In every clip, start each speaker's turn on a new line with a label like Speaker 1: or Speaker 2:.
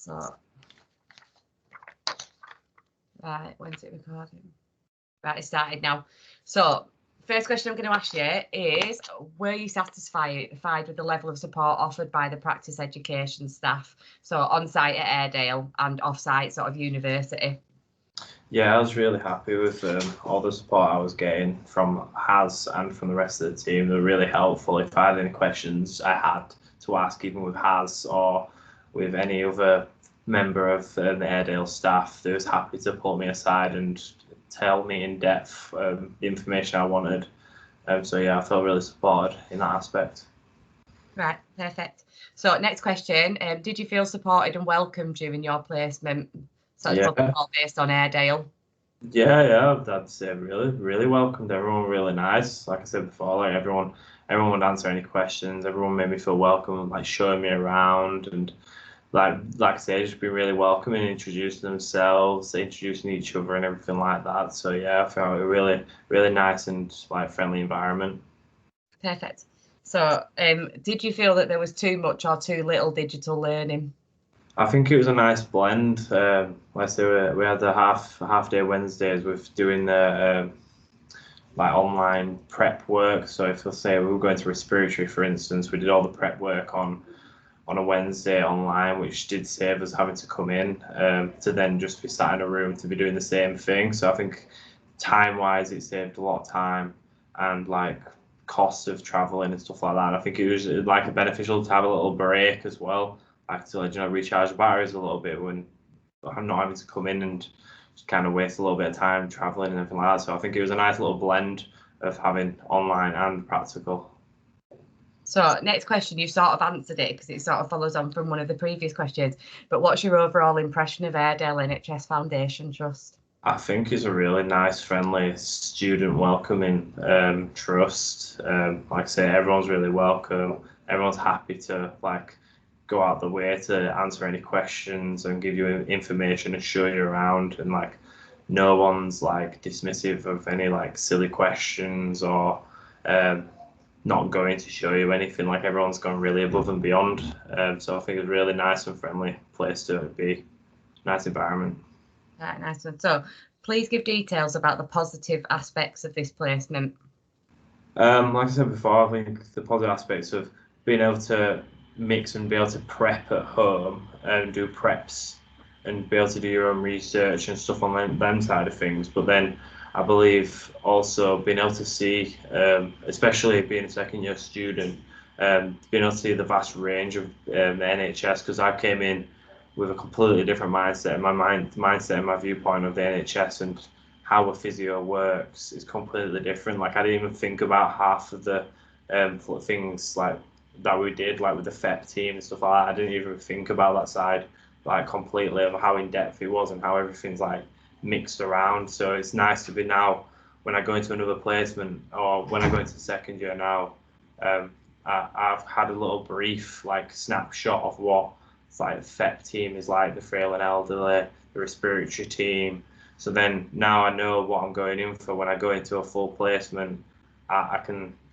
Speaker 1: So, right, when's it recording? Right, it started now. So, first question I'm going to ask you is, were you satisfied with the level of support offered by the practice education staff? So, on-site at Airedale and off-site sort of university?
Speaker 2: Yeah, I was really happy with all the support I was getting from Haz and from the rest of the team. They were really helpful. If I had any questions I had to ask, even with Haz or with any other member of the Airedale staff, they was happy to pull me aside and tell me in depth the information I wanted. So yeah, I felt really supported in that aspect.
Speaker 1: Right, perfect. So next question, did you feel supported and welcomed during your placement? So it's all based on Airedale.
Speaker 2: Yeah, I'd say really welcomed. Everyone were really nice. Like I said before, like everyone would answer any questions. Everyone made me feel welcome, like showing me around and like I say, just be really welcoming, introducing themselves, introducing each other and everything like that. So yeah, I felt a really nice and like friendly environment.
Speaker 1: Perfect. So did you feel that there was too much or too little digital learning?
Speaker 2: I think it was a nice blend. Like I say, we had the half day Wednesdays with doing the like online prep work. So if let's say we were going to respiratory, for instance, we did all the prep work on a Wednesday online, which did save us having to come in to then just be sat in a room to be doing the same thing. So I think time-wise, it saved a lot of time and like cost of traveling and stuff like that. And I think it was like beneficial to have a little break as well, like to recharge the batteries a little bit when I'm not having to come in and just kind of waste a little bit of time traveling and everything like that. So I think it was a nice little blend of having online and practical.
Speaker 1: So next question, you sort of answered it because it sort of follows on from one of the previous questions. But what's your overall impression of Airedale NHS Foundation Trust?
Speaker 2: I think it's a really nice, friendly, student welcoming trust. Like I say, everyone's really welcome. Everyone's happy to like go out the way to answer any questions and give you information and show you around. And like no one's like dismissive of any like silly questions or not going to show you anything. Like everyone's gone really above and beyond. So I think it's a really nice and friendly place to be. Nice environment.
Speaker 1: Right, nice one. So please give details about the positive aspects of this placement.
Speaker 2: Like I said before, I think the positive aspects of being able to mix and be able to prep at home and do preps and be able to do your own research and stuff on them side of things. But then I believe also being able to see, especially being a second year student, being able to see the vast range of the NHS, because I came in with a completely different mindset. My mindset and my viewpoint of the NHS and how a physio works is completely different. Like I didn't even think about half of the things like that we did, like with the FEP team and stuff like that. I didn't even think about that side like completely of how in depth it was and how everything's like mixed around. So it's nice to be now when I go into another placement or when I go into second year now. I've had a little brief like snapshot of what it's like the FEP team is like, the frail and elderly, the respiratory team. So then now I know what I'm going in for when I go into a full placement. I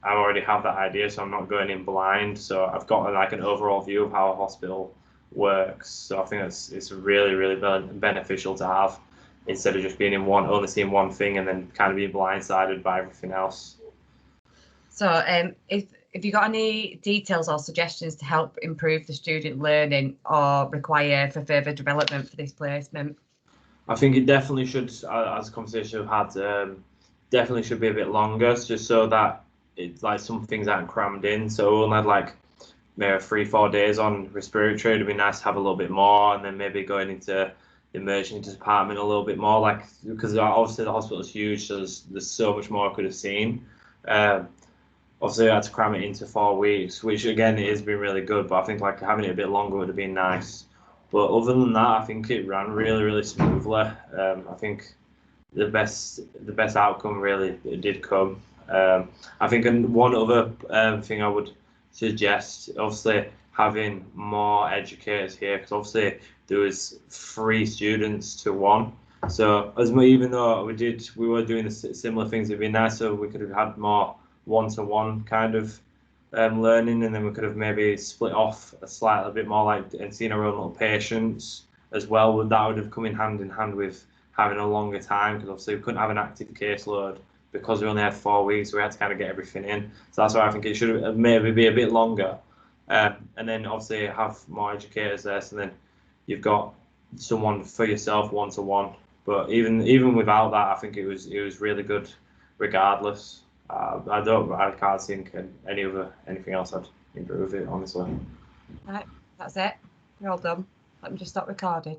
Speaker 2: already have that idea, so I'm not going in blind. So I've got like an overall view of how a hospital works. So I think it's really beneficial to have instead of just being in only seeing one thing and then kind of being blindsided by everything else.
Speaker 1: So if you got any details or suggestions to help improve the student learning or require for further development for this placement?
Speaker 2: I think it definitely should, as a conversation we've had, definitely should be a bit longer, just so that it's like some things aren't crammed in. So we only had like maybe 3-4 days on respiratory. It'd be nice to have a little bit more, and then maybe going into the emergency department a little bit more, like because obviously the hospital is huge, so there's so much more I could have seen. Obviously, I had to cram it into 4 weeks, which again it has been really good. But I think like having it a bit longer would have been nice. But other than that, I think it ran really smoothly. I think the best outcome really did come. I think one other thing I would suggest, obviously having more educators here, because obviously there was 3 students to 1. So even though we were doing the similar things, it'd be nice if we could have had more one-to-one kind of learning, and then we could have maybe split off a slightly bit more, like, and seen our own little patients as well. That would have come in hand with having a longer time, because obviously we couldn't have an active caseload because we only had 4 weeks. We had to kind of get everything in. So that's why I think it should have maybe be a bit longer, and then obviously have more educators there. So then you've got someone for yourself one-to-one. But even without that, I think it was really good, regardless. I can't think anything else I'd improve it, honestly.
Speaker 1: Right, that's it. You're all done. Let me just stop recording.